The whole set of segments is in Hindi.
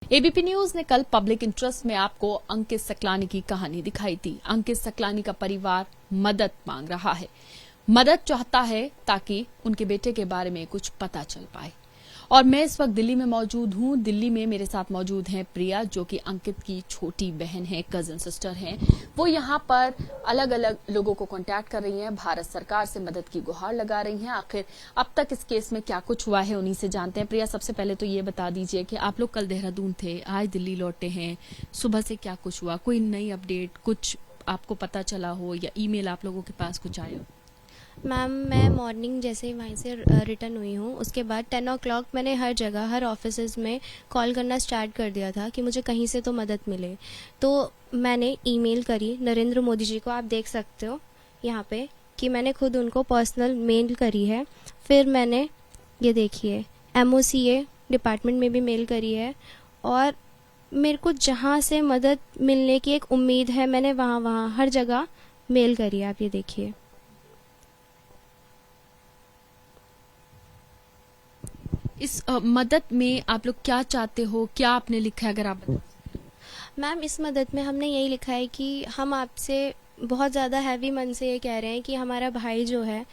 एबीपी न्यूज ने कल पब्लिक इंटरेस्ट में आपको अंकित सकलानी की कहानी दिखाई थी। अंकित सकलानी का परिवार मदद मांग रहा है, मदद चाहता है ताकि उनके बेटे के बारे में कुछ पता चल पाए। और मैं इस वक्त दिल्ली में मौजूद हूं। दिल्ली में मेरे साथ मौजूद हैं प्रिया, जो कि अंकित की छोटी बहन है, कजन सिस्टर हैं। वो यहाँ पर अलग अलग लोगों को कांटेक्ट कर रही हैं, भारत सरकार से मदद की गुहार लगा रही हैं। आखिर अब तक इस केस में क्या कुछ हुआ है, उन्हीं से जानते हैं। प्रिया, सबसे पहले तो ये बता दीजिए कि आप लोग कल देहरादून थे, आज दिल्ली लौटे हैं, सुबह से क्या कुछ हुआ? कोई नई अपडेट, कुछ आपको पता चला हो या ईमेल आप लोगों के पास कुछ आया हो? मैम, मैं मॉर्निंग जैसे ही वहीं से रिटर्न हुई हूँ, उसके बाद 10 o'clock मैंने हर जगह, हर ऑफिसेज में कॉल करना स्टार्ट कर दिया था कि मुझे कहीं से तो मदद मिले। तो मैंने ईमेल करी नरेंद्र मोदी जी को, आप देख सकते हो यहाँ पे कि मैंने खुद उनको पर्सनल मेल करी है। फिर मैंने ये देखिए MOCA डिपार्टमेंट में भी मेल करी है, और मेरे को जहाँ से मदद मिलने की एक उम्मीद है, मैंने वहाँ हर जगह मेल करी है। आप ये देखिए। इस मदद में आप लोग क्या चाहते हो, क्या आपने लिखा है, अगर आप बता? मैम, इस मदद में हमने यही लिखा है कि हम आपसे बहुत ज़्यादा हैवी मन से ये कह रहे हैं कि हमारा भाई जो है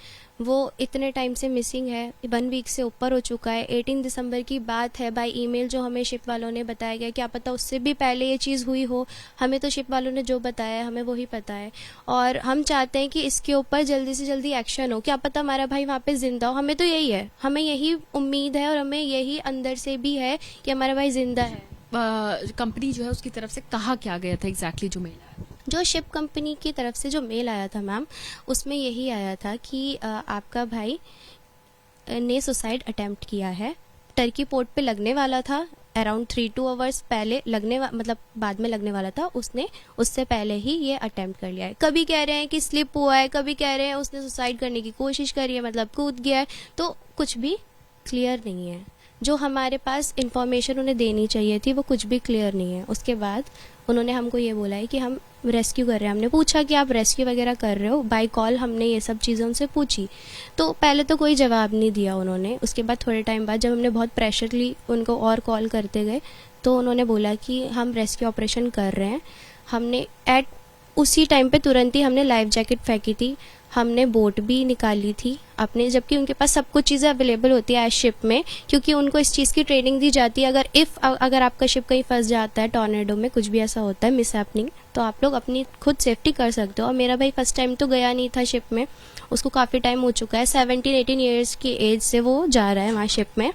वो इतने टाइम से मिसिंग है, 1 वीक से ऊपर हो चुका है। 18 दिसंबर की बात है, बाय ईमेल जो हमें शिप वालों ने बताया गया। क्या पता उससे भी पहले ये चीज़ हुई हो, हमें तो शिप वालों ने जो बताया है हमें वही पता है। और हम चाहते हैं कि इसके ऊपर जल्दी से जल्दी एक्शन हो। क्या पता हमारा भाई वहाँ पे जिंदा हो, हमें तो यही है, हमें यही उम्मीद है और हमें यही अंदर से भी है कि हमारा भाई जिंदा है। कंपनी जो है उसकी तरफ से कहा क्या गया था एग्जैक्टली, जो मेल आया? जो शिप कंपनी की तरफ से जो मेल आया था मैम, उसमें यही आया था कि आपका भाई ने सुसाइड अटेम्प्ट किया है। टर्की पोर्ट पे लगने वाला था, अराउंड 3-2 आवर्स पहले मतलब बाद में लगने वाला था। उसने उससे पहले ही ये अटेम्प्ट कर लिया है। कभी कह रहे हैं कि स्लिप हुआ है, कभी कह रहे हैं उसने सुसाइड करने की कोशिश करी है, मतलब कूद गया है। तो कुछ भी क्लियर नहीं है। जो हमारे पास इंफॉर्मेशन उन्हें देनी चाहिए थी वो कुछ भी क्लियर नहीं है। उसके बाद उन्होंने हमको ये बोला है कि हम रेस्क्यू कर रहे हैं। हमने पूछा कि आप रेस्क्यू वगैरह कर रहे हो, बाय कॉल हमने ये सब चीज़ें उनसे पूछी, तो पहले तो कोई जवाब नहीं दिया उन्होंने। उसके बाद थोड़े टाइम बाद जब हमने बहुत प्रेशरली उनको और कॉल करते गए, तो उन्होंने बोला कि हम रेस्क्यू ऑपरेशन कर रहे हैं। हमने उसी टाइम पे तुरंत ही हमने लाइफ जैकेट फेंकी थी, हमने बोट भी निकाली थी अपने, जबकि उनके पास सब कुछ चीज़ें अवेलेबल होती है शिप में, क्योंकि उनको इस चीज़ की ट्रेनिंग दी जाती है। अगर आपका शिप कहीं फंस जाता है, टॉर्नेडो में कुछ भी ऐसा होता है मिस हैपनिंग, तो आप लोग अपनी खुद सेफ्टी कर सकते हो। और मेरा भाई फर्स्ट टाइम तो गया नहीं था शिप में, उसको काफ़ी टाइम हो चुका है, 17-18 ईयर्स की एज से वो जा रहा है वहाँ शिप में।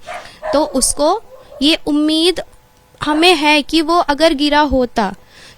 तो उसको ये उम्मीद हमें है कि वो अगर गिरा होता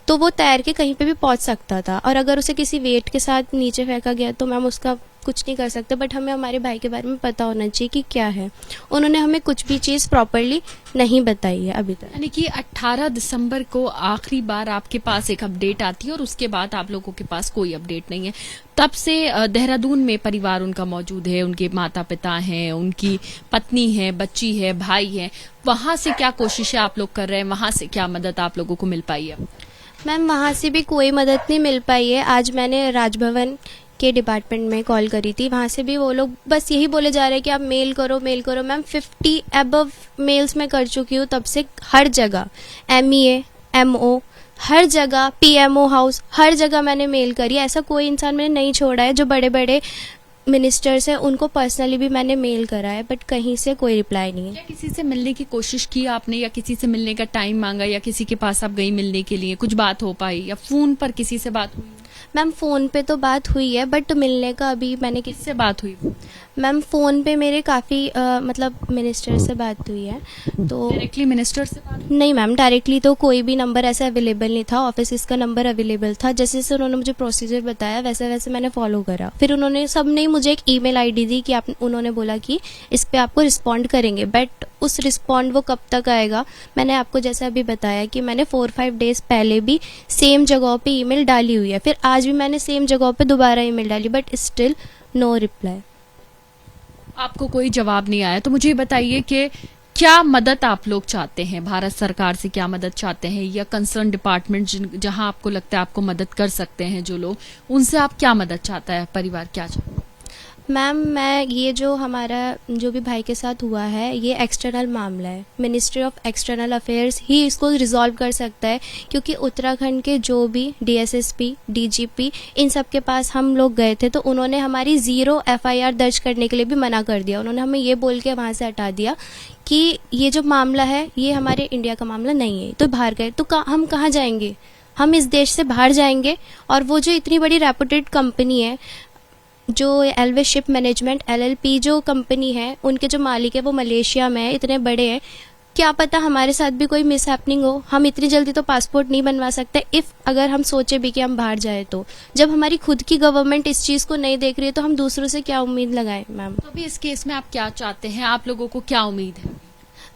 तो वो तैर के कहीं पे भी पहुंच सकता था, और अगर उसे किसी वेट के साथ नीचे फेंका गया तो मैम उसका कुछ नहीं कर सकते। बट हमें हमारे भाई के बारे में पता होना चाहिए कि क्या है। उन्होंने हमें कुछ भी चीज़ प्रॉपरली नहीं बताई है अभी तक। यानी कि 18 दिसंबर को आखिरी बार आपके पास एक अपडेट आती है और उसके बाद आप लोगों के पास कोई अपडेट नहीं है। तब से देहरादून में परिवार उनका मौजूद है, उनके माता पिता हैं, उनकी पत्नी है, बच्ची है, भाई है। वहां से क्या कोशिशें आप लोग कर रहे हैं? वहां से क्या मदद आप लोगों को मिल पाई है? मैम, वहाँ से भी कोई मदद नहीं मिल पाई है। आज मैंने राजभवन के डिपार्टमेंट में कॉल करी थी, वहाँ से भी वो लोग बस यही बोले जा रहे हैं कि आप मेल करो मेल करो। मैम, 50 अबव मेल्स मैं कर चुकी हूँ तब से, हर जगह MEA MO, हर जगह PMO हाउस, हर जगह मैंने मेल करी। ऐसा कोई इंसान मैंने नहीं छोड़ा है। जो बड़े बड़े मिनिस्टर्स हैं उनको पर्सनली भी मैंने मेल करा है, बट कहीं से कोई रिप्लाई नहीं है। क्या किसी से मिलने की कोशिश की आपने, या किसी से मिलने का टाइम मांगा, या किसी के पास आप गई मिलने के लिए, कुछ बात हो पाई, या फोन पर किसी से बात हुई? मैम, फ़ोन पे तो बात हुई है, बट मिलने का अभी मैंने किससे बात हुई? मैम, फ़ोन पे मेरे काफ़ी मतलब मिनिस्टर से बात हुई है। तो डायरेक्टली मिनिस्टर से बात? नहीं मैम, डायरेक्टली तो कोई भी नंबर ऐसा अवेलेबल नहीं था। ऑफिस का नंबर अवेलेबल था। जैसे जैसे उन्होंने मुझे प्रोसीजर बताया वैसे वैसे मैंने फॉलो करा। फिर उन्होंने सबने मुझे एक ईमेल ID दी कि उन्होंने बोला कि इस पे आपको रिस्पॉन्ड करेंगे, बट उस रिस्पॉन्ड वो कब तक आएगा? मैंने आपको जैसा अभी बताया कि मैंने 4-5 डेज पहले भी सेम जगह पे ईमेल डाली हुई है, फिर आज भी मैंने सेम जगह पे दोबारा ईमेल डाली, बट स्टिल नो रिप्लाई। आपको कोई जवाब नहीं आया। तो मुझे बताइए कि क्या मदद आप लोग चाहते हैं? भारत सरकार से क्या मदद चाहते हैं, या कंसर्न डिपार्टमेंट जहां आपको लगता है आपको मदद कर सकते हैं जो लोग, उनसे आप क्या मदद चाहता है परिवार, क्या चाहता है? मैम मैं ये जो हमारा जो भी भाई के साथ हुआ है ये एक्सटर्नल मामला है। मिनिस्ट्री ऑफ एक्सटर्नल अफेयर्स ही इसको रिजॉल्व कर सकता है, क्योंकि उत्तराखंड के जो भी डीएसएसपी, डीजीपी, इन सब के पास हम लोग गए थे तो उन्होंने हमारी 0 एफआईआर दर्ज करने के लिए भी मना कर दिया। उन्होंने हमें ये बोल के वहाँ से हटा दिया कि ये जो मामला है ये हमारे इंडिया का मामला नहीं है। तो बाहर गए तो हम कहाँ जाएंगे? हम इस देश से बाहर जाएंगे। और वो जो इतनी बड़ी रेपुटेड कंपनी है जो एल्वेज शिप मैनेजमेंट LLP जो कंपनी है, उनके जो मालिक है वो मलेशिया में है, इतने बड़े हैं। क्या पता हमारे साथ भी कोई मिस हैपनिंग हो। हम इतनी जल्दी तो पासपोर्ट नहीं बनवा सकते इफ अगर हम सोचे भी कि हम बाहर जाए तो। जब हमारी खुद की गवर्नमेंट इस चीज़ को नहीं देख रही है तो हम दूसरों से क्या उम्मीद लगाएं मैम। तो अभी इस केस में आप क्या चाहते हैं? आप लोगों को क्या उम्मीद है?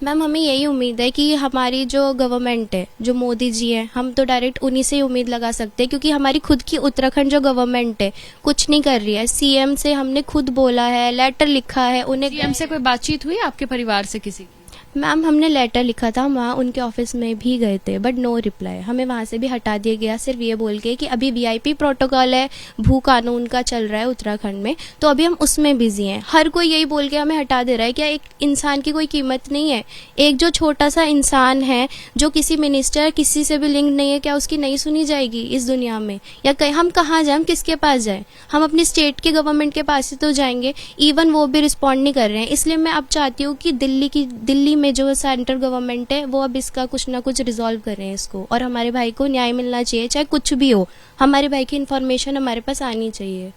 मैम हमें यही उम्मीद है कि हमारी जो गवर्नमेंट है, जो मोदी जी हैं, हम तो डायरेक्ट उन्हीं से ही उम्मीद लगा सकते हैं, क्योंकि हमारी खुद की उत्तराखंड जो गवर्नमेंट है कुछ नहीं कर रही है। सीएम से हमने खुद बोला है, लेटर लिखा है उन्हें। सीएम से कोई बातचीत हुई आपके परिवार से किसी की? मैम हमने लेटर लिखा था, वहाँ उनके ऑफिस में भी गए थे बट नो रिप्लाई। हमें वहाँ से भी हटा दिया गया सिर्फ ये बोल के कि अभी VIP प्रोटोकॉल है, भू कानून का चल रहा है उत्तराखंड में, तो अभी हम उसमें बिजी हैं। हर कोई यही बोल के हमें हटा दे रहा है। क्या एक इंसान की कोई कीमत नहीं है? एक जो छोटा सा इंसान है जो किसी मिनिस्टर किसी से भी लिंक नहीं है, क्या उसकी नहीं सुनी जाएगी इस दुनिया में? या कहीं हम कहाँ जाए, हम किसके पास जाए? हम अपनी स्टेट के गवर्नमेंट के पास ही तो जाएंगे। इवन वो भी रिस्पॉन्ड नहीं कर रहे हैं। इसलिए मैं अब चाहती हूँ कि दिल्ली में जो सेंट्रल गवर्नमेंट है वो अब इसका कुछ ना कुछ रिजॉल्व कर रहे हैं इसको, और हमारे भाई को न्याय मिलना चाहिए। चाहे कुछ भी हो, हमारे भाई की इन्फॉर्मेशन हमारे पास आनी चाहिए।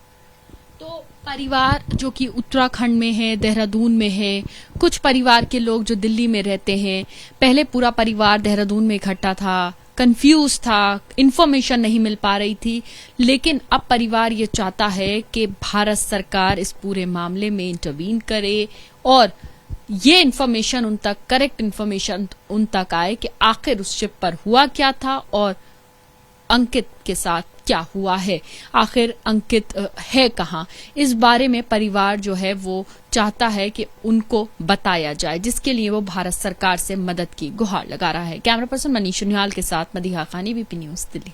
तो परिवार जो कि उत्तराखंड में है, देहरादून में है, कुछ परिवार के लोग जो दिल्ली में रहते हैं, पहले पूरा परिवार देहरादून में इकट्ठा था, कंफ्यूज था, इन्फॉर्मेशन नहीं मिल पा रही थी, लेकिन अब परिवार ये चाहता है कि भारत सरकार इस पूरे मामले में इंटरवीन करे और ये इन्फॉर्मेशन उन तक, करेक्ट इन्फॉर्मेशन उन तक आए कि आखिर उस शिप पर हुआ क्या था और अंकित के साथ क्या हुआ है, आखिर अंकित है कहाँ। इस बारे में परिवार जो है वो चाहता है कि उनको बताया जाए, जिसके लिए वो भारत सरकार से मदद की गुहार लगा रहा है। कैमरा पर्सन मनीष निहाल के साथ मदीहा खानी, BP न्यूज़, दिल्ली।